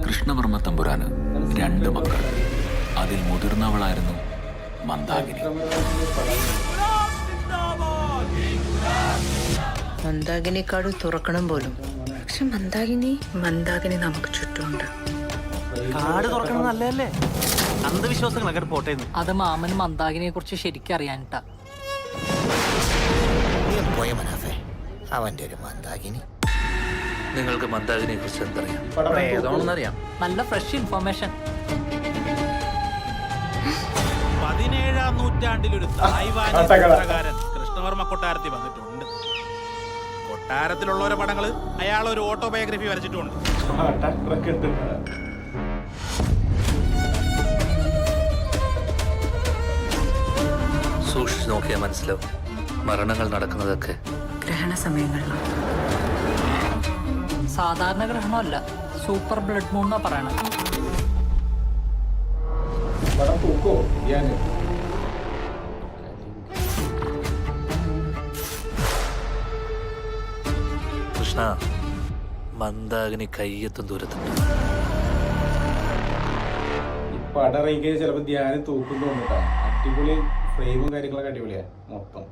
കൃഷ്ണവർമ്മ തമ്പുരാന് 2 മക്കൾ. അതിൽ മുതിർന്നവളായിരുന്നു മന്ദാകിനി. മന്ദാകിനിക്കാട് തുറക്കണം പോലും. പക്ഷെ മന്ദാകിനി നമുക്ക് ചുറ്റുമുണ്ട്. കാട് തുറക്കണം നല്ലതല്ലേ? അന്ധവിശ്വാസങ്ങൾ അങ്ങോട്ട് പോട്ടെ. അത് മാമന് മന്ദാകിനിയെ കുറിച്ച് ശരിക്കും അറിയാനിട്ടാ. അവന്റെ ഒരു മന്ദാകിനി. നിങ്ങൾക്ക് മന്ദാകിനിയെ കുറിച്ച് എന്തറിയാം? നല്ല ഫ്രഷ് ഇൻഫർമേഷൻ. 17-ാം നൂറ്റാണ്ടിലൊരു തായ്വാനി ചിത്രകാരൻ കൃഷ്ണവർമ്മ കൊട്ടാരത്തിൽ വന്നിട്ടുണ്ട്. കൊട്ടാരത്തിലുള്ളവരുടെ പടങ്ങള് അയാൾ ഒരു ഓട്ടോബയോഗ്രഫി വരച്ചിട്ടുണ്ട്. സൂക്ഷിച്ചു നോക്കിയാൽ മനസ്സിലാവും. മരണങ്ങൾ നടക്കുന്നതൊക്കെ ഗ്രഹണ സമയങ്ങളിലാണ്. സാധാരണ ഗ്രഹണമല്ല, സൂപ്പർ ബ്ലഡ് മൂൺ എന്നാ പറയണത്. കൃഷ്ണ, മന്ദാകിനി കയ്യെത്തും ദൂരത്തുണ്ട്. പടം ഇറങ്ങിക്കഴിഞ്ഞാൽ ചിലപ്പോൾ ധ്യാനം തൂക്കുന്നു. അടിപൊളി ഫ്രെയിമും കാര്യങ്ങളൊക്കെ അടിപൊളിയാണ് മൊത്തം.